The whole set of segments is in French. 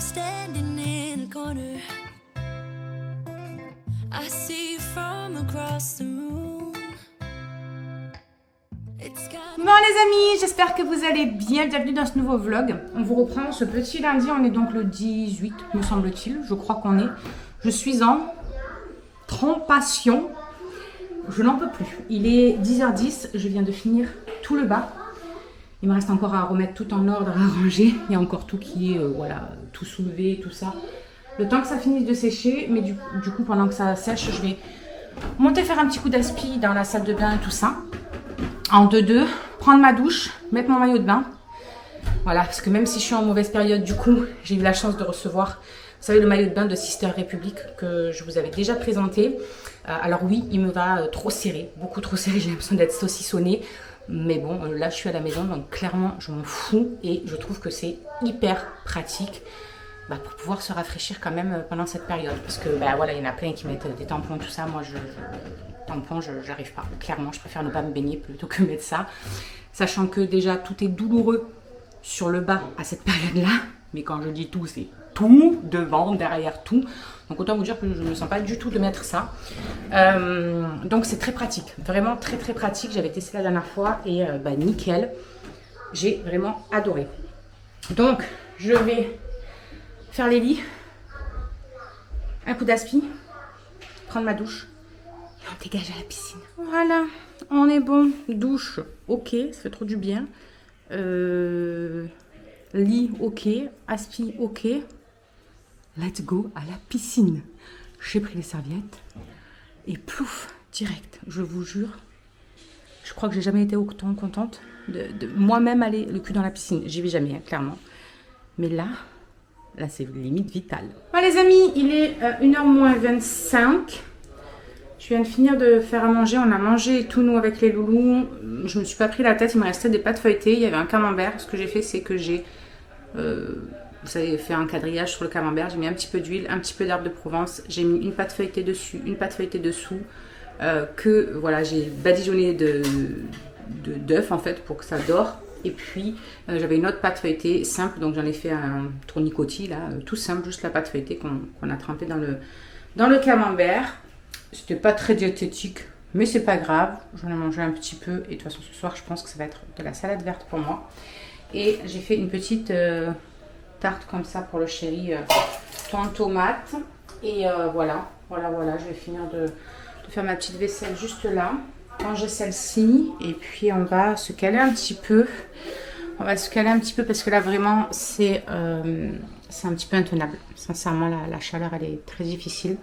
I'm standing in a corner. I see you from across the room. Bon les amis, j'espère que vous allez bien, bienvenue dans ce nouveau vlog. On vous reprend ce petit lundi, on est donc le 18 me semble-t-il, je crois qu'on est. Je suis en trempation, je n'en peux plus. Il est 10h10, je viens de finir tout le bas. Il me reste encore à remettre tout en ordre, à ranger. Il y a encore tout qui est, voilà, tout soulevé, tout ça. Le temps que ça finisse de sécher, mais du coup pendant que ça sèche, je vais monter faire un petit coup d'aspi dans la salle de bain et tout ça. En 2-2, prendre ma douche, mettre mon maillot de bain. Voilà, parce que même si je suis en mauvaise période, du coup, j'ai eu la chance de recevoir, vous savez, le maillot de bain de Sister Republic que je vous avais déjà présenté. Alors oui, il me va trop serré, beaucoup trop serré, j'ai l'impression d'être saucissonnée. Mais bon, là, je suis à la maison, donc clairement, je m'en fous. Et je trouve que c'est hyper pratique pour pouvoir se rafraîchir quand même pendant cette période. Parce que, voilà, il y en a plein qui mettent des tampons, tout ça. Moi, tampons, j'arrive pas. Clairement, je préfère ne pas me baigner plutôt que mettre ça. Sachant que déjà, tout est douloureux sur le bas à cette période-là. Mais quand je dis tout, c'est tout, devant, derrière, tout. Donc autant vous dire que je ne me sens pas du tout de mettre ça. Donc c'est très pratique, vraiment très très pratique. J'avais testé la dernière fois et nickel. J'ai vraiment adoré. Donc je vais faire les lits, un coup d'aspi, prendre ma douche et on dégage à la piscine. Voilà, on est bon. Douche, ok, ça fait trop du bien. Lit, ok. Aspi, ok. Let's go à la piscine. J'ai pris les serviettes et plouf, direct. Je vous jure, je crois que j'ai jamais été autant contente de moi-même aller le cul dans la piscine. J'y vais jamais, hein, clairement. Mais là c'est limite vital. Bon les amis, il est 1h moins 25. Je viens de finir de faire à manger. On a mangé tout nous avec les loulous. Je me suis pas pris la tête, il me restait des pâtes feuilletées. Il y avait un camembert. Ce que j'ai fait, c'est que j'ai... vous savez, fait un quadrillage sur le camembert, j'ai mis un petit peu d'huile, un petit peu d'herbe de Provence, j'ai mis une pâte feuilletée dessus, une pâte feuilletée dessous, que voilà, j'ai badigeonné d'œufs en fait pour que ça dore. Et puis j'avais une autre pâte feuilletée simple, donc j'en ai fait un tournicotis là, tout simple, juste la pâte feuilletée qu'on a trempée dans le camembert. C'était pas très diététique, mais c'est pas grave, j'en ai mangé un petit peu et de toute façon ce soir je pense que ça va être de la salade verte pour moi. Et j'ai fait une petite tarte comme ça pour le chéri, thon tomate. Et voilà, je vais finir de faire ma petite vaisselle juste là, ranger celle-ci. Et puis on va se caler un petit peu. On va se caler un petit peu parce que là vraiment c'est un petit peu intenable. Sincèrement la chaleur elle est très difficile.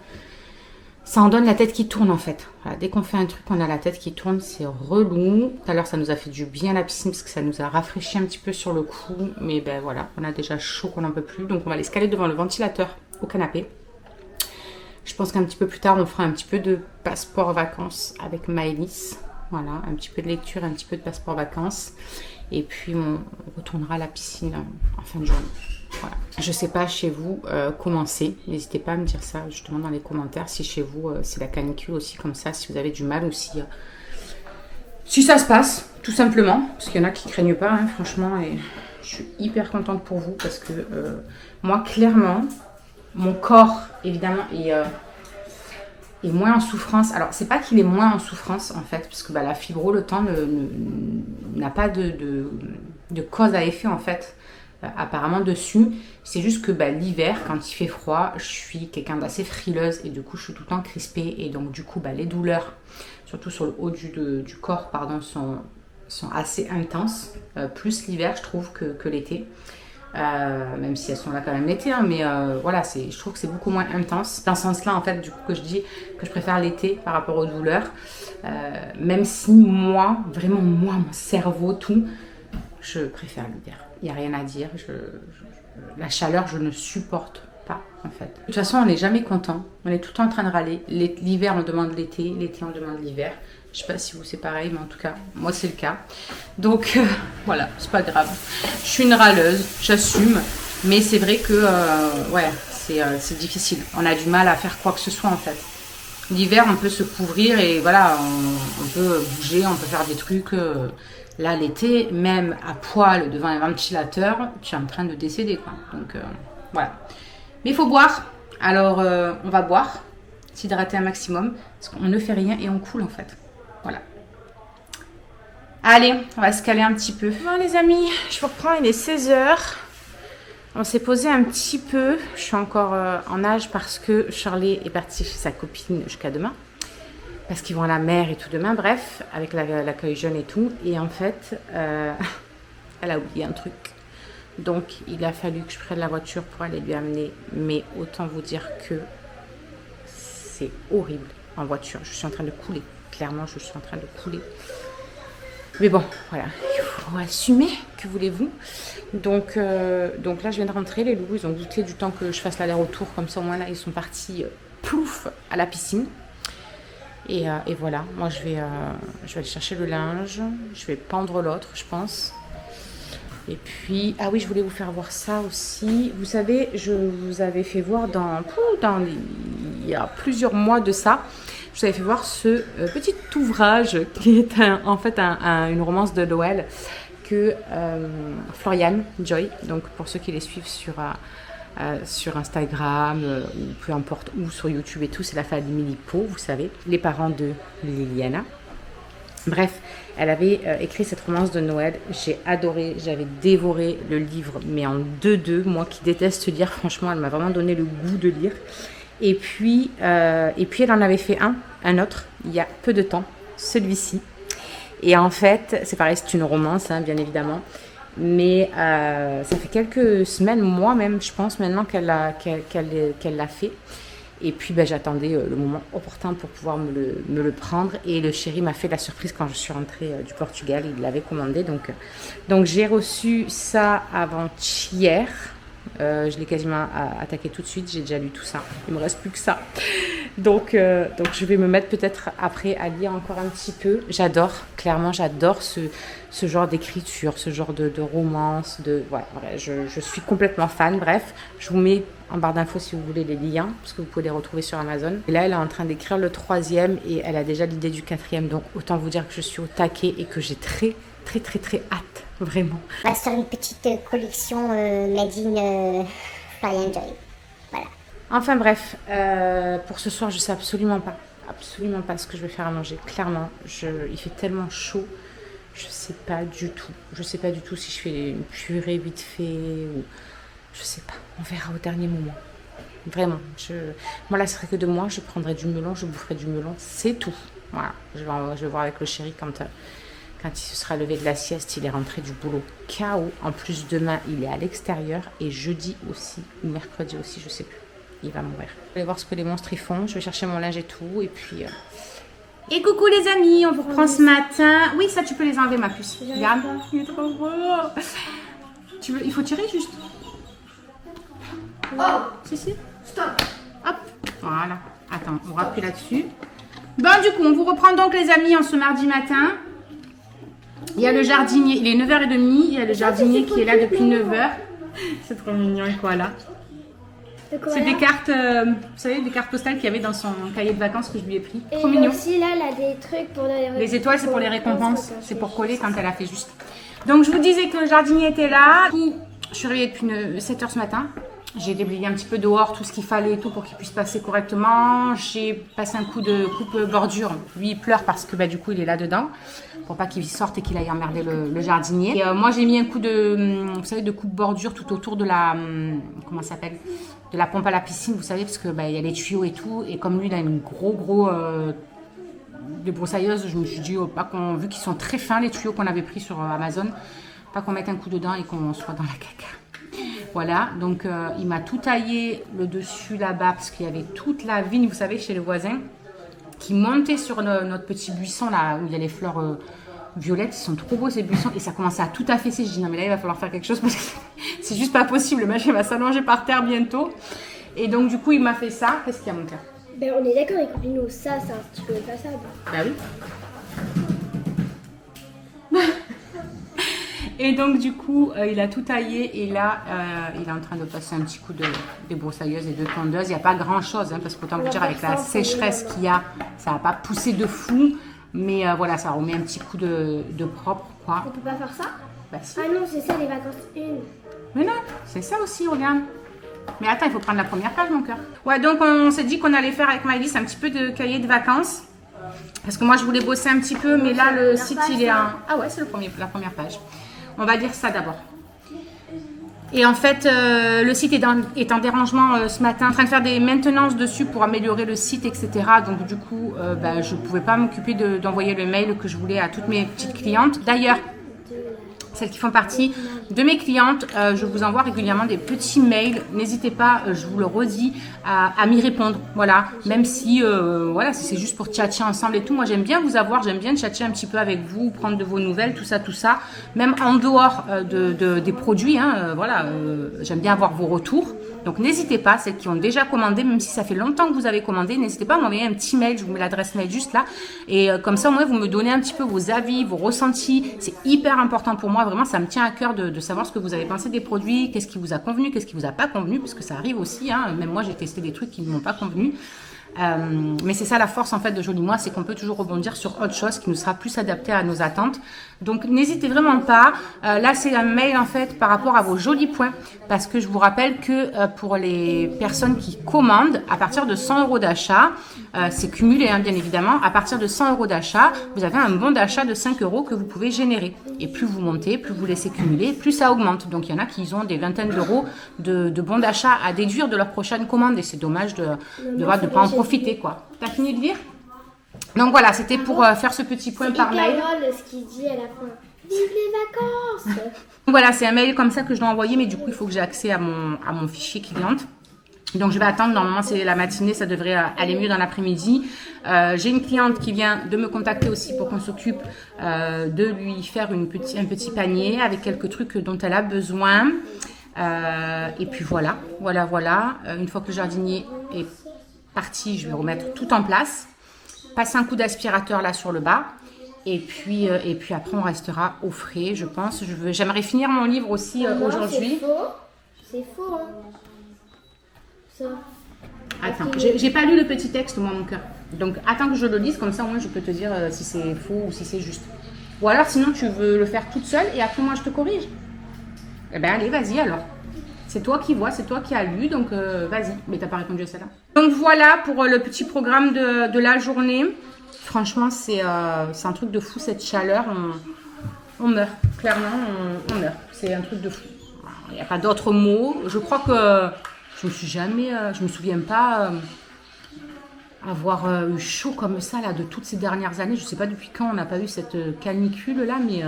Ça en donne la tête qui tourne en fait. Voilà, dès qu'on fait un truc, on a la tête qui tourne, c'est relou. Tout à l'heure, ça nous a fait du bien la piscine parce que ça nous a rafraîchi un petit peu sur le cou. Mais voilà, on a déjà chaud qu'on n'en peut plus. Donc on va aller se caler devant le ventilateur au canapé. Je pense qu'un petit peu plus tard, on fera un petit peu de passeport vacances avec Maëlys. Voilà, un petit peu de lecture, un petit peu de passeport vacances. Et puis on retournera à la piscine en fin de journée. Voilà. Je sais pas chez vous comment c'est. N'hésitez pas à me dire ça justement dans les commentaires. Si chez vous c'est la canicule aussi comme ça, si vous avez du mal ou si ça se passe tout simplement. Parce qu'il y en a qui craignent pas, hein, franchement. Et je suis hyper contente pour vous parce que moi clairement, mon corps évidemment est moins en souffrance. Alors c'est pas qu'il est moins en souffrance en fait, parce que la fibro le temps n'a pas de cause à effet en fait. Apparemment dessus, c'est juste que l'hiver quand il fait froid, je suis quelqu'un d'assez frileuse et du coup je suis tout le temps crispée et donc du coup les douleurs, surtout sur le haut du corps sont assez intenses, plus l'hiver je trouve que l'été, même si elles sont là quand même l'été, hein, mais voilà, je trouve que c'est beaucoup moins intense dans ce sens là en fait, du coup que je dis que je préfère l'été par rapport aux douleurs, même si moi, vraiment moi, mon cerveau, tout, je préfère l'hiver. Il n'y a rien à dire. La chaleur, je ne supporte pas, en fait. De toute façon, on n'est jamais content. On est tout le temps en train de râler. L'hiver, on demande l'été. L'été, on demande l'hiver. Je ne sais pas si vous, c'est pareil, mais en tout cas, moi, c'est le cas. Donc, voilà, c'est pas grave. Je suis une râleuse, j'assume. Mais c'est vrai que, c'est difficile. On a du mal à faire quoi que ce soit, en fait. L'hiver, on peut se couvrir et voilà, on peut bouger, on peut faire des trucs... Là, l'été, même à poil devant un ventilateur, tu es en train de décéder, quoi. Donc, Voilà. Mais il faut boire. Alors, on va boire, s'hydrater un maximum, parce qu'on ne fait rien et on coule en fait. Voilà. Allez, on va se caler un petit peu. Bon les amis, je vous reprends, il est 16 h. On s'est posé un petit peu. Je suis encore en nage parce que Charlie est parti chez sa copine jusqu'à demain. Parce qu'ils vont à la mer et tout demain, bref, avec l'accueil jeune et tout. Et en fait, elle a oublié un truc. Donc, il a fallu que je prenne la voiture pour aller lui amener. Mais autant vous dire que c'est horrible en voiture. Je suis en train de couler. Clairement, je suis en train de couler. Mais bon, voilà, il faut assumer, que voulez-vous. Donc là, je viens de rentrer. Les loulous, ils ont douté du temps que je fasse l'aller-retour. Comme ça, au moins, là, ils sont partis plouf à la piscine. Et voilà, moi, je vais aller chercher le linge. Je vais pendre l'autre, je pense. Et puis, ah oui, je voulais vous faire voir ça aussi. Vous savez, je vous avais fait voir il y a plusieurs mois de ça. Je vous avais fait voir ce petit ouvrage qui est en fait une romance de Noël que Floriane Joy, donc pour ceux qui les suivent sur Instagram ou peu importe où, sur YouTube et tout, c'est la famille Lipo, vous savez, les parents de Liliana. Bref, elle avait écrit cette romance de Noël. J'ai adoré, j'avais dévoré le livre, mais en 2-2. Moi qui déteste lire, franchement, elle m'a vraiment donné le goût de lire. Et puis elle en avait fait un autre, il y a peu de temps, celui-ci. Et en fait, c'est pareil, c'est une romance, hein, bien évidemment. Mais ça fait quelques semaines, moi même, je pense maintenant qu'elle l'a fait. Et puis j'attendais le moment opportun pour pouvoir me le prendre. Et le chéri m'a fait la surprise quand je suis rentrée du Portugal. Il l'avait commandé. Donc j'ai reçu ça avant-hier. Je l'ai quasiment attaqué tout de suite. J'ai déjà lu tout ça. Il me reste plus que ça. Donc je vais me mettre peut-être après à lire encore un petit peu. J'adore, clairement, j'adore ce genre d'écriture, ce genre de romance. Je suis complètement fan. Bref, je vous mets en barre d'infos si vous voulez les liens, parce que vous pouvez les retrouver sur Amazon. Et là, elle est en train d'écrire le 3e et elle a déjà l'idée du 4e. Donc autant vous dire que je suis au taquet et que j'ai très hâte, vraiment. On va se faire une petite collection made in Floriane Joy. Voilà. Enfin bref, pour ce soir, je sais absolument pas ce que je vais faire à manger. Clairement, il fait tellement chaud, je sais pas du tout. Je sais pas du tout si je fais une purée vite fait ou je sais pas. On verra au dernier moment. Vraiment, moi là, ce serait que de moi, je prendrais du melon, je boufferais du melon, c'est tout. Voilà, je vais voir avec le chéri quand il se sera levé de la sieste, il est rentré du boulot KO. En plus, demain, il est à l'extérieur et jeudi aussi, ou mercredi aussi, je sais plus. Il va mourir. Je vais voir ce que les monstres ils font. Je vais chercher mon linge et tout. Et puis. Et coucou les amis, on vous reprend ce matin. Oui, ça tu peux les enlever, ma puce. Regarde. Il est trop beau. Il faut tirer juste. Oh, Si. stop. Hop. Voilà. Attends, on rappuie là-dessus. Bon, du coup, on vous reprend donc les amis en ce mardi matin. Il y a le jardinier, il est 9h30. Il y a le jardinier qui est là depuis 9h. C'est trop mignon, quoi là. C'est des cartes, vous savez, des cartes postales qu'il y avait dans son cahier de vacances que je lui ai pris. Trop mignon. Et aussi là, elle a des trucs pour les étoiles, c'est pour les récompenses. C'est pour coller quand elle a fait juste. Donc je vous disais que le jardinier était là. Je suis réveillée depuis 7h ce matin. J'ai déblayé un petit peu dehors tout ce qu'il fallait et tout pour qu'il puisse passer correctement. J'ai passé un coup de coupe bordure. Lui, il pleure parce que du coup, il est là-dedans. Pour pas qu'il sorte et qu'il aille emmerder le jardinier. Et moi, j'ai mis un coup vous savez, de coupe bordure tout autour de la... comment ça s'appelle ? De la pompe à la piscine, vous savez, parce que il y a les tuyaux et tout. Et comme lui, il a une gros débroussailleuse, je me suis dit, vu qu'ils sont très fins, les tuyaux qu'on avait pris sur Amazon, pas qu'on mette un coup dedans et qu'on soit dans la caca. Voilà, donc il m'a tout taillé le dessus là-bas, parce qu'il y avait toute la vigne, vous savez, chez le voisin, qui montait sur notre petit buisson, là, où il y a les fleurs violettes. Ils sont trop beaux, ces buissons, et ça commençait à tout affaisser. Je dis, non, mais là, il va falloir faire quelque chose, parce que c'est juste pas possible. Le machin va s'allonger par terre bientôt. Et donc, du coup, il m'a fait ça. Qu'est-ce qu'il y a, mon cœur? On est d'accord, écoutez-nous, ça, c'est un petit peu de façade. Bah oui. Et donc, du coup, il a tout taillé. Et là, il est en train de passer un petit coup de débroussailleuse et de tondeuse. Il n'y a pas grand-chose, hein, parce qu'autant vous dire, avec la sécheresse qu'il y a, ça va pas pousser de fou. Mais voilà, ça remet un petit coup de propre, quoi. On peut pas faire ça? Bah si. Ah non, c'est ça, les vacances 1. Mais non, c'est ça aussi, regarde. Mais attends, il faut prendre la première page, mon cœur. Ouais, donc on s'est dit qu'on allait faire avec Maëlys un petit peu de cahier de vacances. Parce que moi, je voulais bosser un petit peu, mais là, le site, il est en... Ah ouais, c'est la première page. On va lire ça d'abord. Et en fait, le site est en dérangement ce matin, en train de faire des maintenances dessus pour améliorer le site, etc. Donc du coup, je ne pouvais pas m'occuper d'envoyer le mail que je voulais à toutes mes petites clientes. D'ailleurs, celles qui font partie de mes clientes, je vous envoie régulièrement des petits mails. N'hésitez pas, je vous le redis, à m'y répondre. Voilà, même si, voilà, si c'est juste pour tchatcher ensemble et tout. Moi, j'aime bien vous avoir, j'aime bien tchatcher un petit peu avec vous, prendre de vos nouvelles, tout ça. Même en dehors des produits, hein, voilà, j'aime bien avoir vos retours. Donc, n'hésitez pas, celles qui ont déjà commandé, même si ça fait longtemps que vous avez commandé, n'hésitez pas à m'envoyer un petit mail. Je vous mets l'adresse mail juste là. Et comme ça, au moins, vous me donnez un petit peu vos avis, vos ressentis. C'est hyper important pour moi. Vraiment, ça me tient à cœur de savoir ce que vous avez pensé des produits, qu'est-ce qui vous a convenu, qu'est-ce qui vous a pas convenu, parce que ça arrive aussi. Hein. Même moi, j'ai testé des trucs qui ne m'ont pas convenu. Mais c'est ça la force en fait de Joli Moi, c'est qu'on peut toujours rebondir sur autre chose qui nous sera plus adapté à nos attentes. Donc n'hésitez vraiment pas. Là c'est un mail en fait par rapport à vos jolis points, parce que je vous rappelle que pour les personnes qui commandent à partir de 100 € d'achat, c'est cumulé hein, bien évidemment, à partir de 100 € d'achat, vous avez un bon d'achat de 5 € que vous pouvez générer. Et plus vous montez, plus vous laissez cumuler, plus ça augmente. Donc il y en a qui ont des vingtaines d'euros de bons d'achat à déduire de leur prochaine commande, et c'est dommage de ne pas en profiter quoi. T'as fini de lire? Donc voilà, c'était pour faire ce petit point par mail. C'est drôle ce qu'il dit à la fin. Vive les vacances. Voilà, c'est un mail comme ça que je dois envoyer, mais du coup il faut que j'ai accès à mon fichier cliente. Donc je vais attendre, normalement c'est la matinée, ça devrait aller mieux dans l'après-midi. J'ai une cliente qui vient de me contacter aussi pour qu'on s'occupe de lui faire un petit panier avec quelques trucs dont elle a besoin. Et puis voilà. Une fois que le jardinier est parti, je vais remettre tout en place. Passer un coup d'aspirateur là sur le bas. Et puis après on restera au frais, je pense. J'aimerais finir mon livre aussi aujourd'hui. C'est faux, hein. Ça. Attends, j'ai pas lu le petit texte, moi, mon cœur. Donc, attends que je le lise, comme ça, au moins, je peux te dire si c'est faux ou si c'est juste. Ou alors, sinon, tu veux le faire toute seule et après, moi, je te corrige. Eh ben, allez, vas-y, alors. C'est toi qui vois, c'est toi qui as lu, donc vas-y. Mais t'as pas répondu à celle-là. Donc, voilà pour le petit programme de la journée. Franchement, c'est un truc de fou, cette chaleur. On meurt. Clairement, on meurt. C'est un truc de fou. Il n'y a pas d'autres mots. Je crois que... je me souviens pas avoir eu chaud comme ça là de toutes ces dernières années. Je sais pas depuis quand on n'a pas eu cette canicule là, mais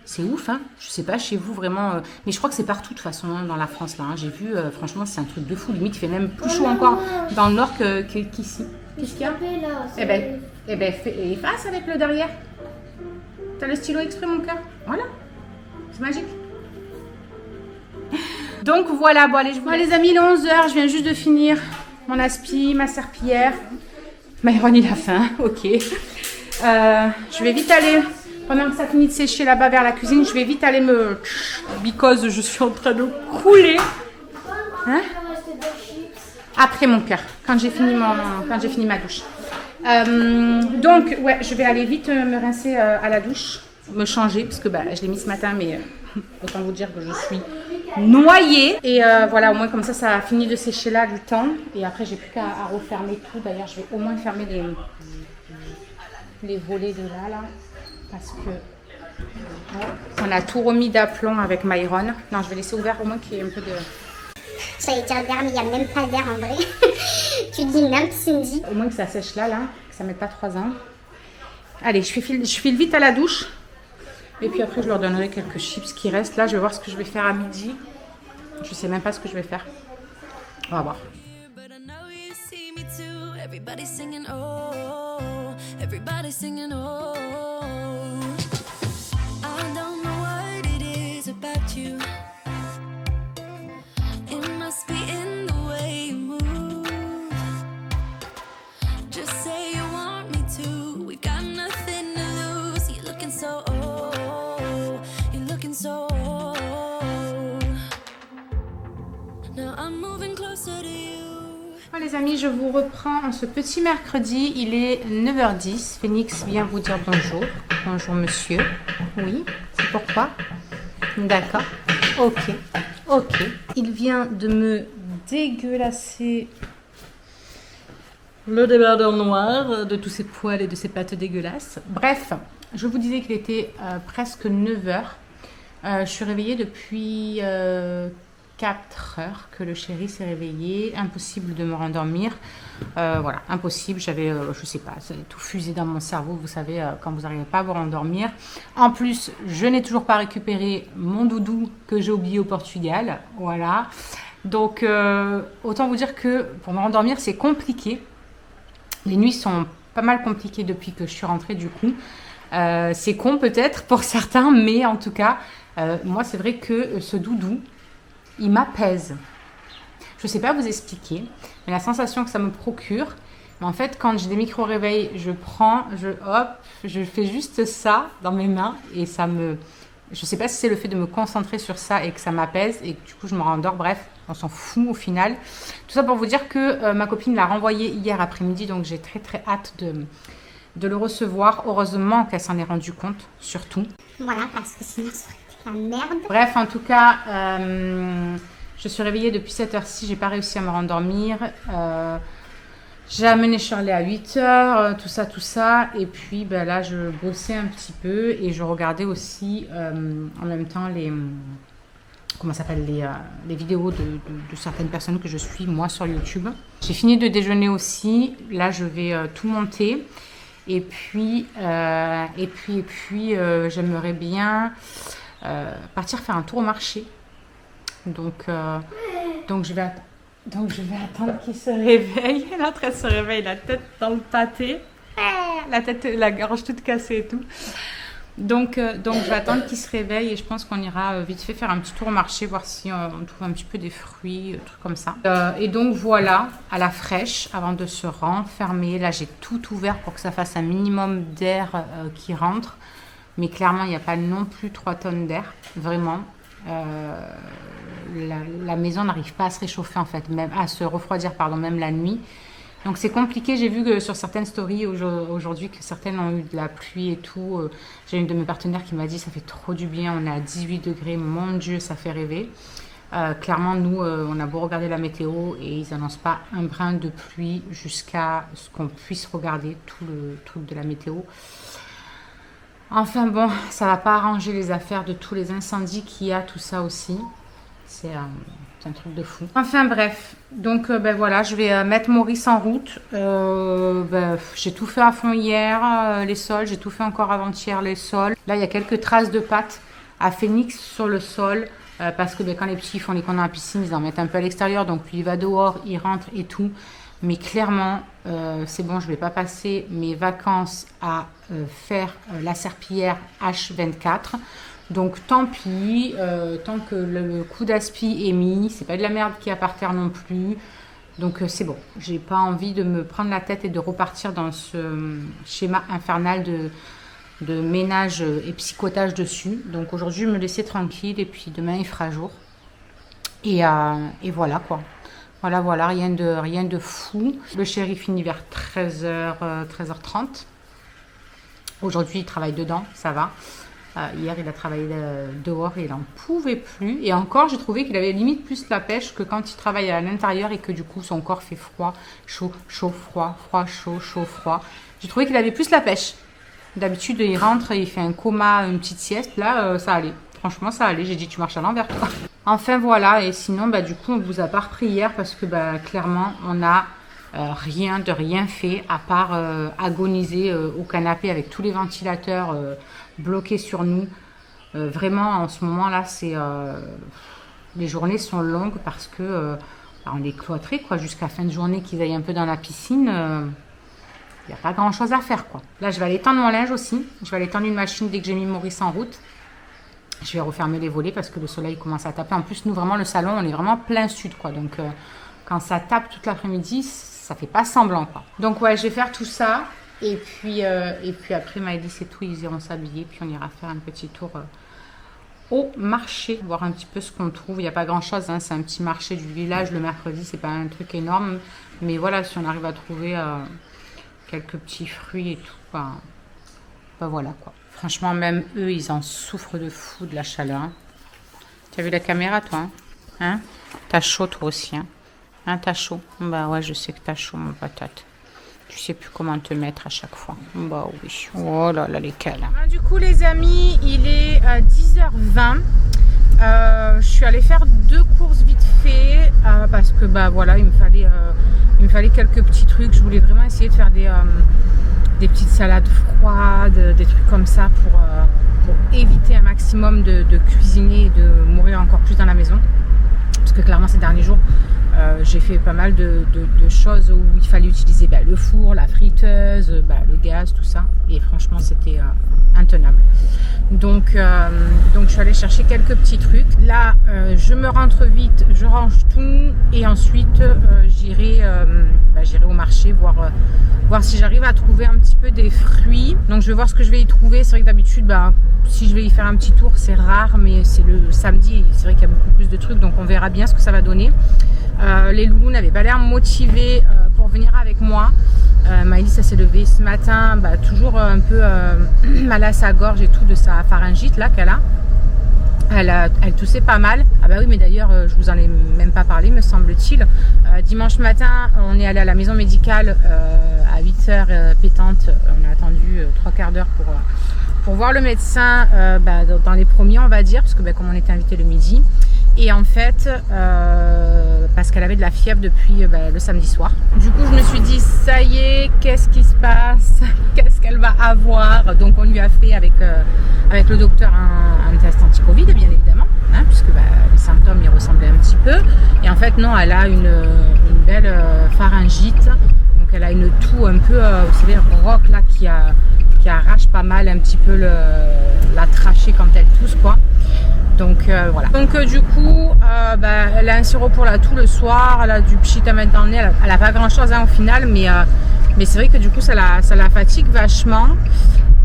c'est ouf, hein. Je sais pas chez vous vraiment, mais je crois que c'est partout de toute façon hein, dans la France là. Hein. J'ai vu, franchement, c'est un truc de fou. Limite, il fait même plus chaud encore dans le nord qu'ici. Qu'est-ce qu'il y a? Efface avec le derrière. T'as le stylo exprès, mon cœur. Voilà, c'est magique. Donc voilà, bon allez, les amis, il est 11h, je viens juste de finir mon aspi, ma serpillière. Myron, il a faim, ok. Je vais vite aller, pendant que ça finit de sécher là-bas vers la cuisine, je vais vite aller because je suis en train de couler. Hein? Après mon cœur, quand j'ai fini ma douche. Donc, ouais, je vais aller vite me rincer à la douche, me changer, parce que je l'ai mis ce matin, mais autant vous dire que je suis noyée. Et voilà, au moins comme ça a fini de sécher là du temps. Et après, j'ai plus qu'à refermer tout. D'ailleurs, je vais au moins fermer les volets de là, parce que on a tout remis d'aplomb avec Myron. Non, je vais laisser ouvert au moins qu'il y ait un peu de... J'allais dire d'air, mais il n'y a même pas d'air en vrai. Tu dis même Cindy. Au moins que ça sèche là, que ça ne mette pas 3 ans. Allez, je file vite à la douche. Et puis après, je leur donnerai quelques chips qui restent. Là, je vais voir ce que je vais faire à midi. Je ne sais même pas ce que je vais faire. On va voir. Les amis, je vous reprends en ce petit mercredi, il est 9h10, Phoenix vient vous dire bonjour. Bonjour monsieur, oui, c'est pourquoi? D'accord, ok, il vient de me dégueulasser le débardeur noir de tous ces poils et de ces pattes dégueulasses. Bref, je vous disais qu'il était presque 9 heures. Je suis réveillée depuis 4 heures que le chéri s'est réveillé. Impossible de me rendormir. Voilà, impossible. J'avais, je sais pas, ça avait tout fusé dans mon cerveau. Vous savez, quand vous n'arrivez pas à vous rendormir. En plus, je n'ai toujours pas récupéré mon doudou que j'ai oublié au Portugal. Voilà. Donc, autant vous dire que pour me rendormir, c'est compliqué. Les nuits sont pas mal compliquées depuis que je suis rentrée du coup. C'est con peut-être pour certains, mais en tout cas, moi c'est vrai que ce doudou, il m'apaise. Je ne sais pas vous expliquer, mais la sensation que ça me procure, mais en fait quand j'ai des micro-réveils, je fais juste ça dans mes mains et ça me... Je ne sais pas si c'est le fait de me concentrer sur ça et que ça m'apaise et que du coup je me rendors. Bref, on s'en fout au final. Tout ça pour vous dire que ma copine l'a renvoyé hier après-midi, donc j'ai très très hâte de le recevoir. Heureusement qu'elle s'en est rendue compte, surtout. Voilà, parce que sinon ça aurait été la merde. Bref, en tout cas, je suis réveillée depuis cette heure-ci, j'ai pas réussi à me rendormir. J'ai amené Shirley à 8h, tout ça. Et puis ben là, je bossais un petit peu et je regardais aussi en même temps les vidéos de certaines personnes que je suis moi sur YouTube. J'ai fini de déjeuner aussi. Là, je vais tout monter. Et puis j'aimerais bien partir faire un tour au marché. Donc je vais attendre qu'il se réveille. L'autre, elle se réveille, la tête dans le pâté. La gorge toute cassée et tout. Donc je vais attendre qu'il se réveille et je pense qu'on ira vite fait faire un petit tour au marché, voir si on trouve un petit peu des fruits, trucs comme ça. Et donc voilà, à la fraîche, avant de se renfermer. Là, j'ai tout ouvert pour que ça fasse un minimum d'air qui rentre. Mais clairement, il n'y a pas non plus 3 tonnes d'air, vraiment. La maison n'arrive pas à se réchauffer en fait, même à se refroidir même la nuit. Donc c'est compliqué. J'ai vu que sur certaines stories aujourd'hui que certaines ont eu de la pluie et tout. J'ai une de mes partenaires qui m'a dit ça fait trop du bien, on est à 18 degrés, mon Dieu, ça fait rêver. Clairement, nous, on a beau regarder la météo et ils n'annoncent pas un brin de pluie jusqu'à ce qu'on puisse regarder tout le truc de la météo. Enfin bon, ça va pas arranger les affaires de tous les incendies qu'il y a, tout ça aussi. C'est un truc de fou. Enfin bref, donc ben voilà, je vais mettre Maurice en route. J'ai tout fait à fond hier, les sols. J'ai tout fait encore avant-hier, les sols. Là, il y a quelques traces de pâtes à Phoenix sur le sol. Parce que quand les petits font les connes dans la piscine, ils en mettent un peu à l'extérieur. Donc lui, il va dehors, il rentre et tout. Mais clairement, c'est bon, je ne vais pas passer mes vacances à faire la serpillière H24. Donc tant pis, tant que le coup d'aspi est mis, c'est pas de la merde qu'il y a par terre non plus. Donc c'est bon, j'ai pas envie de me prendre la tête et de repartir dans ce schéma infernal de ménage et psychotage dessus. Donc aujourd'hui, je me laissais tranquille et puis demain, il fera jour. Et voilà quoi. Voilà, rien de fou. Le chéri finit vers 13h30. Aujourd'hui, il travaille dedans, ça va. Hier, il a travaillé dehors et il n'en pouvait plus. Et encore, j'ai trouvé qu'il avait limite plus la pêche que quand il travaille à l'intérieur et que du coup, son corps fait froid, chaud, froid, chaud, froid. J'ai trouvé qu'il avait plus la pêche. D'habitude, il rentre, il fait un coma, une petite sieste. Là, ça allait. Franchement, ça allait. J'ai dit, tu marches à l'envers, toi. Enfin, voilà. Et sinon, du coup, on vous a pas repris hier parce que, clairement, on n'a rien fait à part agoniser au canapé avec tous les ventilateurs bloqués sur nous. Vraiment, en ce moment-là, les journées sont longues parce que on est cloîtrés, quoi, jusqu'à fin de journée qu'ils aillent un peu dans la piscine. Il n'y a pas grand-chose à faire, quoi. Là, je vais aller tendre mon linge aussi. Je vais aller tendre une machine dès que j'ai mis Maurice en route. Je vais refermer les volets parce que le soleil commence à taper. En plus, nous, vraiment, le salon, on est vraiment plein sud, quoi. Donc, quand ça tape toute l'après-midi, ça fait pas semblant, quoi. Donc, ouais, je vais faire tout ça. Et puis après, Maëlys et tout, ils iront s'habiller. Puis on ira faire un petit tour au marché, voir un petit peu ce qu'on trouve. Il n'y a pas grand-chose, hein. C'est un petit marché du village. Le mercredi, c'est pas un truc énorme. Mais voilà, si on arrive à trouver quelques petits fruits et tout, voilà, quoi. Franchement, même eux, ils en souffrent de fou de la chaleur. Tu as vu la caméra, toi, hein? T'as chaud, toi aussi, hein? Hein, t'as chaud? Bah ouais, je sais que t'as chaud, ma patate. Tu sais plus comment te mettre à chaque fois. Bah oui. Oh là là, lesquels. Du coup, les amis, il est 10h20. Je suis allée faire 2 courses vite fait parce que bah voilà, il me fallait quelques petits trucs. Je voulais vraiment essayer de faire des petites salades froides, des trucs comme ça pour éviter un maximum de cuisiner et de mourir encore plus dans la maison. Parce que clairement ces derniers jours, j'ai fait pas mal de choses où il fallait utiliser le four, la friteuse, le gaz, tout ça. Et franchement, c'était intenable. Donc je suis allée chercher quelques petits trucs. Là, je me rentre vite, je range tout. Et ensuite, j'irai au marché voir si j'arrive à trouver un petit peu des fruits. Donc je vais voir ce que je vais y trouver. C'est vrai que d'habitude, si je vais y faire un petit tour, c'est rare. Mais c'est le samedi, c'est vrai qu'il y a beaucoup plus de trucs. Donc on verra bien ce que ça va donner. Les loulous n'avaient pas l'air motivés pour venir avec moi. Maëlys, elle s'est levée ce matin, toujours un peu mal à sa gorge et tout de sa pharyngite là qu'elle a. Elle toussait pas mal. Ah bah oui, mais d'ailleurs, je vous en ai même pas parlé, me semble-t-il. Dimanche matin, on est allé à la maison médicale à 8h pétante. On a attendu 3/4 d'heure pour voir le médecin dans les premiers, on va dire, parce que comme on était invité le midi. Et en fait, parce qu'elle avait de la fièvre depuis le samedi soir. Du coup, je me suis dit, ça y est, qu'est-ce qui se passe? Qu'est-ce qu'elle va avoir? Donc, on lui a fait avec le docteur un test anti-Covid, bien évidemment, hein, puisque les symptômes y ressemblaient un petit peu. Et en fait, non, elle a une belle pharyngite. Donc, elle a une toux un peu, vous savez, rauque là, qui arrache pas mal un petit peu la trachée quand elle tousse, quoi. Donc voilà. Donc du coup, elle a un sirop pour la toux le soir, elle a du pchit à mettre dans le nez, elle a pas grand chose au final, mais c'est vrai que du coup ça la fatigue vachement.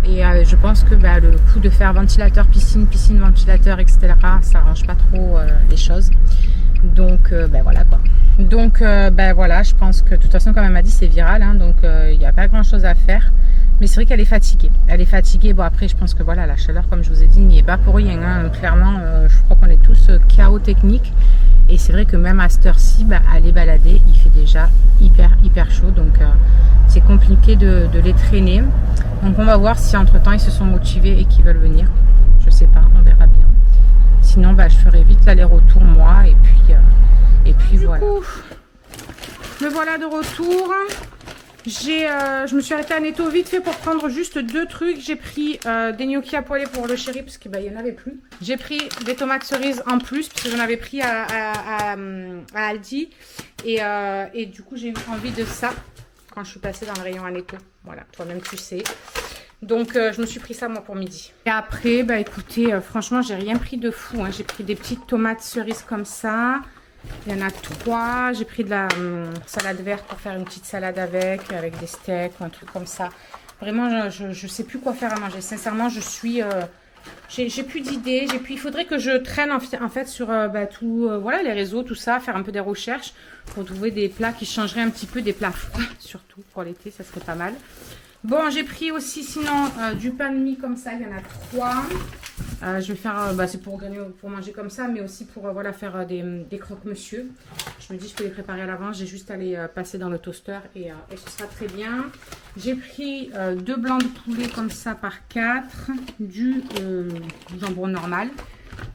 Et je pense que le coup de faire ventilateur, piscine, ventilateur, etc., ça arrange pas trop les choses. Donc voilà quoi. Donc voilà, je pense que de toute façon, comme elle m'a dit, c'est viral, hein, donc il n'y a pas grand chose à faire. Mais c'est vrai qu'elle est fatiguée. Elle est fatiguée. Bon, après, je pense que voilà, la chaleur, comme je vous ai dit, n'y est pas pour rien, hein. Clairement, je crois qu'on est tous KO technique. Et c'est vrai que même à cette heure-ci, aller balader, il fait déjà hyper chaud. Donc, c'est compliqué de les traîner. Donc, on va voir si entre-temps, ils se sont motivés et qu'ils veulent venir. Je sais pas, on verra bien. Sinon, je ferai vite l'aller-retour, moi. Et puis voilà. Coup, me voilà de retour. Je me suis arrêtée à Netto vite fait pour prendre juste 2 trucs. J'ai pris des gnocchis à poêler pour le chéri parce qu'il n'y en avait plus. J'ai pris des tomates cerises en plus parce que j'en avais pris à Aldi. Et du coup, j'ai eu envie de ça quand je suis passée dans le rayon à Netto. Voilà, toi-même tu sais. Donc, je me suis pris ça moi pour midi. Et après, écoutez, franchement, j'ai rien pris de fou, hein. J'ai pris des petites tomates cerises comme ça. Il y en a 3. J'ai pris de la salade verte pour faire une petite salade avec des steaks ou un truc comme ça. Vraiment, je sais plus quoi faire à manger. Sincèrement, je suis... j'ai plus d'idées. Il faudrait que je traîne en fait sur voilà, les réseaux, tout ça, faire un peu des recherches pour trouver des plats qui changeraient un petit peu des plats froids, surtout pour l'été, ça serait pas mal. Bon, j'ai pris aussi sinon du pain de mie comme ça, il y en a 3. Je vais faire, c'est pour manger comme ça, mais aussi pour voilà, faire des croque-monsieur. Je me dis, je peux les préparer à l'avance, j'ai juste à les passer dans le toaster et ce sera très bien. J'ai pris 2 blancs de poulet comme ça par 4, du jambon normal.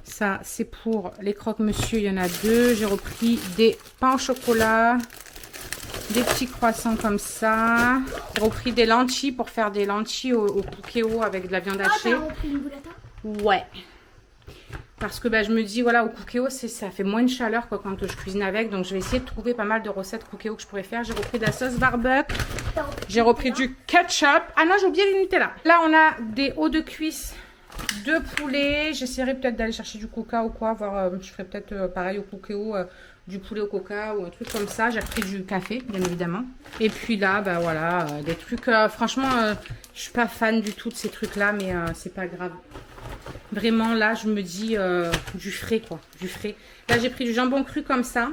Ça, c'est pour les croque-monsieur, il y en a 2. J'ai repris des pains au chocolat. Des petits croissants comme ça. J'ai repris des lentilles pour faire des lentilles au cookéo avec de la viande hachée. T'as repris une boulata? Ouais. Parce que je me dis, voilà, au cookéo, ça fait moins de chaleur quoi, quand je cuisine avec. Donc, je vais essayer de trouver pas mal de recettes cookéo que je pourrais faire. J'ai repris de la sauce barbecue. J'ai repris du ketchup. Ah non, j'ai oublié les Nutella. Là, on a des hauts de cuisse de poulet. J'essaierai peut-être d'aller chercher du coca ou quoi. Voir, je ferai peut-être pareil au cookéo. Du poulet au coca ou un truc comme ça. J'ai repris du café, bien évidemment. Et puis là, voilà, des trucs... franchement, je suis pas fan du tout de ces trucs-là, mais c'est pas grave. Vraiment, là, je me dis du frais, quoi. Du frais. Là, j'ai pris du jambon cru comme ça.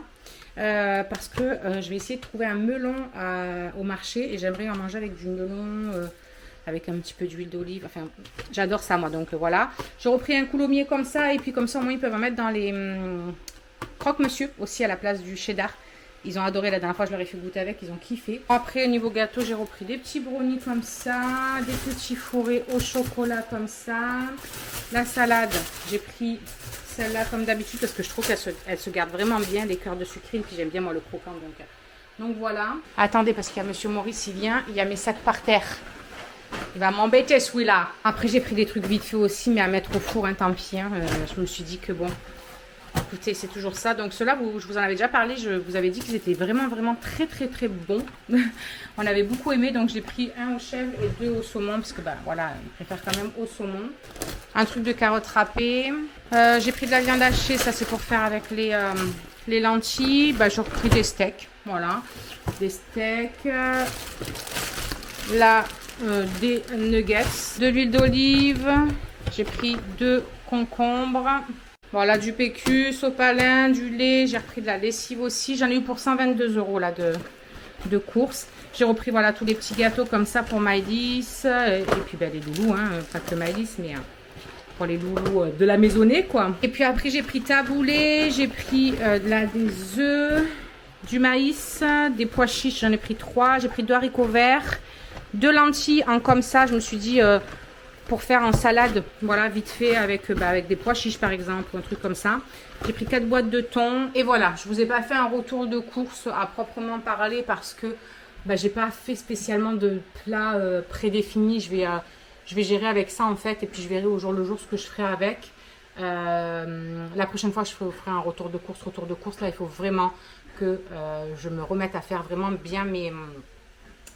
Parce que je vais essayer de trouver un melon au marché. Et j'aimerais en manger avec du melon... avec un petit peu d'huile d'olive. Enfin, j'adore ça, moi. Donc, voilà. J'ai repris un coulommier comme ça. Et puis, comme ça, au moins, ils peuvent en mettre dans les... croque-monsieur aussi à la place du cheddar. Ils ont adoré la dernière fois, je leur ai fait goûter avec, ils ont kiffé. Après, au niveau gâteau, j'ai repris des petits brownies comme ça, des petits fourrés au chocolat comme ça. La salade, j'ai pris celle-là comme d'habitude parce que je trouve qu'elle se garde vraiment bien, les cœurs de sucrine, puis j'aime bien moi le croquant. Donc voilà. Attendez, parce qu'il y a Monsieur Maurice, il vient, il y a mes sacs par terre. Il va m'embêter celui-là. Après, j'ai pris des trucs vite fait aussi, mais à mettre au four, hein, tant pis. Hein. Je me suis dit que bon... Écoutez, c'est toujours ça. Donc ceux-là, je vous en avais déjà parlé. Je vous avais dit qu'ils étaient vraiment, vraiment très, très, très bons. On avait beaucoup aimé. Donc j'ai pris un au chèvre et 2 au saumon. Parce que, bah voilà, ils préfèrent quand même au saumon. Un truc de carottes râpées. J'ai pris de la viande hachée. Ça, c'est pour faire avec les lentilles. Bah, j'ai repris des steaks. Voilà. Des steaks. Là, des nuggets. De l'huile d'olive. J'ai pris 2 concombres. Voilà, du PQ, sopalin, du lait. J'ai repris de la lessive aussi. J'en ai eu pour 122 € là de courses. J'ai repris voilà tous les petits gâteaux comme ça pour Maëlys. Et puis ben, les loulous, hein, pas que Maëlys, mais pour les loulous de la maisonnée quoi. Et puis après j'ai pris taboulé, j'ai pris des œufs, du maïs, des pois chiches, j'en ai pris 3. J'ai pris 2 haricots verts, 2 lentilles en comme ça. Je me suis dit... pour faire en salade, voilà, vite fait, avec des pois chiches par exemple, ou un truc comme ça. J'ai pris 4 boîtes de thon. Et voilà, je vous ai pas fait un retour de course à proprement parler parce que j'ai pas fait spécialement de plat prédéfini. Je vais gérer avec ça en fait, et puis je verrai au jour le jour ce que je ferai avec. La prochaine fois, je ferai un retour de course. Là, il faut vraiment que je me remette à faire vraiment bien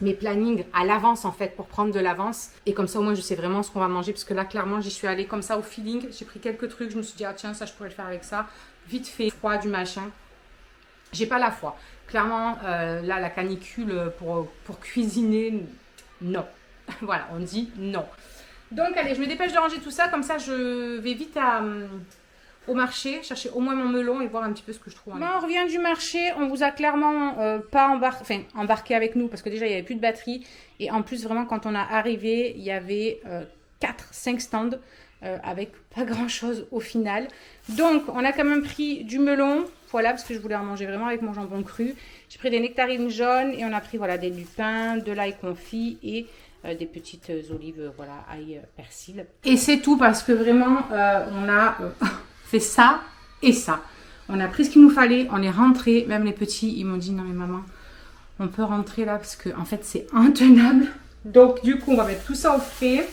mes plannings à l'avance en fait, pour prendre de l'avance, et comme ça au moins je sais vraiment ce qu'on va manger, parce que là clairement j'y suis allée comme ça au feeling. J'ai pris quelques trucs, je me suis dit ah tiens, ça je pourrais le faire avec ça, vite fait, froid du machin. J'ai pas la foi clairement. Là la canicule pour cuisiner, non. Voilà, on dit non. Donc allez, je me dépêche de ranger tout ça, comme ça je vais vite au marché, chercher au moins mon melon et voir un petit peu ce que je trouve. Bon, on revient du marché, on vous a clairement pas embarqué avec nous parce que déjà il n'y avait plus de batterie, et en plus vraiment quand on a arrivé il y avait 4-5 stands avec pas grand chose au final. Donc on a quand même pris du melon, voilà, parce que je voulais en manger vraiment avec mon jambon cru. J'ai pris des nectarines jaunes et on a pris voilà des lupins, de l'ail confit et des petites olives, voilà, ail, persil. Et c'est tout parce que vraiment on a... fait ça et ça. On a pris ce qu'il nous fallait, on est rentré. Même les petits, ils m'ont dit non mais maman, on peut rentrer là parce que en fait c'est intenable. Donc du coup on va mettre tout ça au frais.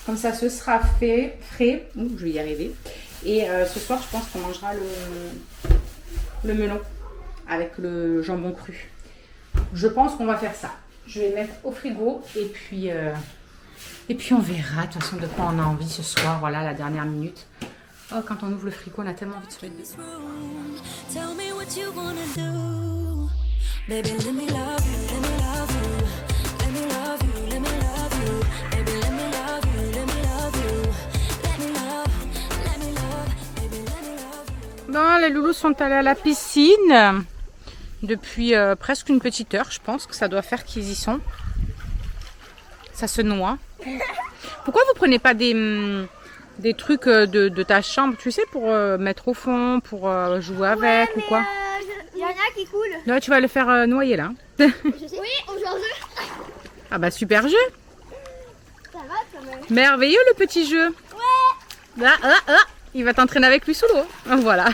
Comme ça ce sera fait frais. Ouh, je vais y arriver. Et ce soir je pense qu'on mangera le melon avec le jambon cru. Je pense qu'on va faire ça. Je vais mettre au frigo et puis on verra de toute façon de quoi on a envie ce soir. Voilà, la dernière minute. Oh, quand on ouvre le frigo, on a tellement envie de se mettre dedans. Tell me what you wanna do. Baby, let me love you, let me love you. Let me love you, let me love you. Baby, let me love you, let me love you. Let me love, baby, let me love you. Bon, les loulous sont allés à la piscine depuis presque une petite heure. Je pense que ça doit faire qu'ils y sont. Ça se noie. Pourquoi vous prenez pas des trucs de ta chambre, tu sais, pour mettre au fond, pour jouer avec ou quoi? Il y en a qui coulent. Là, tu vas le faire noyer là. Oui, aujourd'hui. Ah bah super jeu. Ça va quand même. Merveilleux le petit jeu. Ouais. Il va t'entraîner avec lui sous l'eau. Voilà.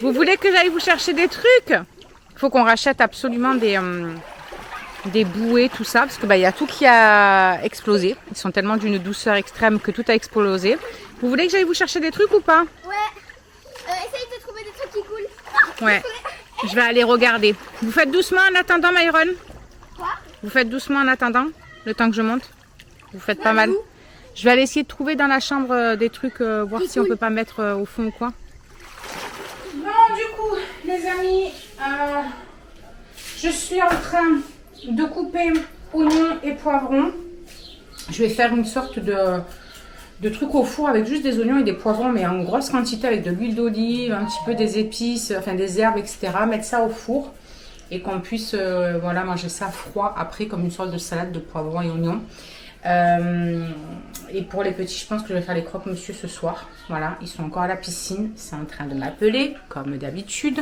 Vous voulez que j'aille vous chercher des trucs? Il faut qu'on rachète absolument des bouées, tout ça, parce que y a tout qui a explosé. Ils sont tellement d'une douceur extrême que tout a explosé. Vous voulez que j'aille vous chercher des trucs ou pas? Ouais. Essaye de trouver des trucs qui coulent. Ouais. Je vais aller regarder. Vous faites doucement en attendant, Myron? Quoi? Vous faites doucement en attendant, le temps que je monte? Vous faites pas mal. Je vais aller essayer de trouver dans la chambre des trucs, voir si on peut pas mettre au fond ou quoi. Bon, du coup, les amis, je suis en train de couper oignons et poivrons. Je vais faire une sorte de truc au four avec juste des oignons et des poivrons, mais en grosse quantité, avec de l'huile d'olive, un petit peu des épices, enfin des herbes, etc. Mettre ça au four et qu'on puisse voilà, manger ça froid après, comme une sorte de salade de poivrons et oignons. Et pour les petits, je pense que je vais faire les croque-monsieur ce soir. Voilà, ils sont encore à la piscine. C'est en train de m'appeler, comme d'habitude.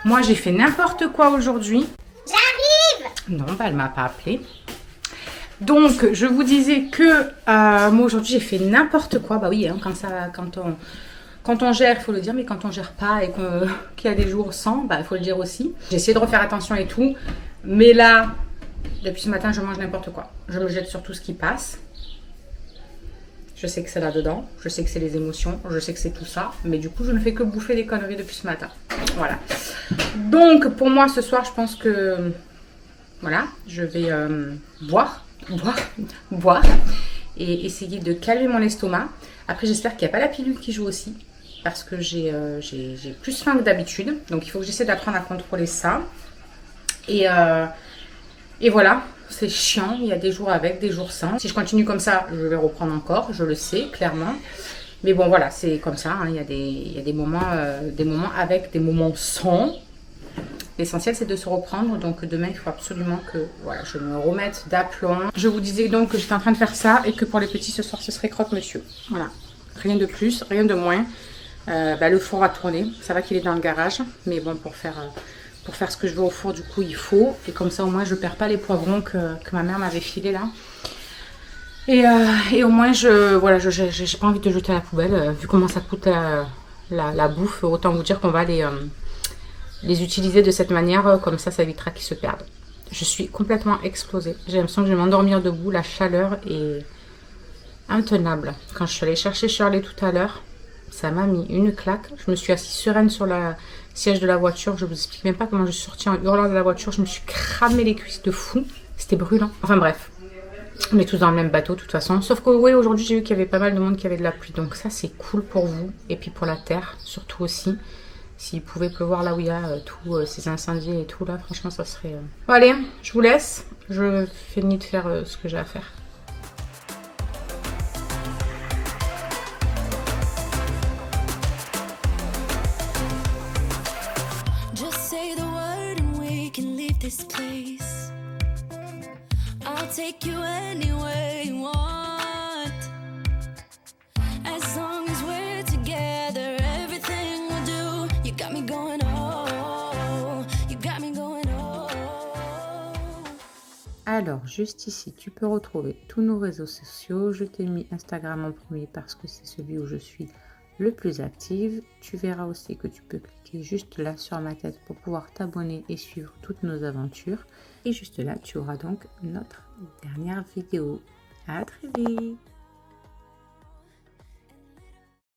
Moi, j'ai fait n'importe quoi aujourd'hui. J'arrive! Non, bah, elle m'a pas appelé. Donc, je vous disais que moi, aujourd'hui, j'ai fait n'importe quoi. Bah oui, hein, quand on gère, il faut le dire. Mais quand on gère pas et qu'il y a des jours sans, bah, il faut le dire aussi. J'ai essayé de refaire attention et tout. Mais là, depuis ce matin, je mange n'importe quoi. Je me jette sur tout ce qui passe. Je sais que c'est là-dedans. Je sais que c'est les émotions. Je sais que c'est tout ça. Mais du coup, je ne fais que bouffer des conneries depuis ce matin. Voilà. Donc, pour moi, ce soir, je pense que... Voilà, je vais boire et essayer de calmer mon estomac. Après, j'espère qu'il n'y a pas la pilule qui joue aussi. Parce que j'ai plus faim que d'habitude. Donc, il faut que j'essaie d'apprendre à contrôler ça. Et voilà, c'est chiant, il y a des jours avec, des jours sans. Si je continue comme ça, je vais reprendre encore, je le sais, clairement. Mais bon, voilà, c'est comme ça, hein. Il y a des moments avec, des moments sans. L'essentiel, c'est de se reprendre. Donc demain, il faut absolument que voilà, je me remette d'aplomb. Je vous disais donc que j'étais en train de faire ça et que pour les petits, ce soir, ce serait croque-monsieur. Voilà, rien de plus, rien de moins. Le four va tourner, ça va qu'il est dans le garage. Mais bon, pour faire ce que je veux au four, du coup, il faut. Et comme ça, au moins, je perds pas les poivrons que ma mère m'avait filés là. Et au moins, j'ai pas envie de jeter à la poubelle. Vu comment ça coûte la bouffe, autant vous dire qu'on va les utiliser de cette manière. Comme ça évitera qu'ils se perdent. Je suis complètement explosée. J'ai l'impression que je vais m'endormir debout. La chaleur est intenable. Quand je suis allée chercher Shirley tout à l'heure, ça m'a mis une claque. Je me suis assise sereine sur la siège de la voiture. Je vous explique même pas comment je suis sortie en hurlant de la voiture. Je me suis cramé les cuisses de fou. C'était brûlant. Enfin bref. On est tous dans le même bateau de toute façon. Sauf que oui, aujourd'hui j'ai vu qu'il y avait pas mal de monde qui avait de la pluie. Donc ça c'est cool pour vous. Et puis pour la terre surtout aussi. S'il pouvait pleuvoir là où il y a tous ces incendies et tout là. Franchement ça serait... Bon allez, je vous laisse. Je finis de faire ce que j'ai à faire. Say the word and we can leave this place. I'll take you anywhere you want. As long as we're together, everything we'll do. You got me going, oh, you got me going, oh. Alors, juste ici, tu peux retrouver tous nos réseaux sociaux. Je t'ai mis Instagram en premier parce que c'est celui où je suis le plus active. Tu verras aussi que tu peux cliquer juste là sur ma tête pour pouvoir t'abonner et suivre toutes nos aventures. Et juste là, tu auras donc notre dernière vidéo. À très vite!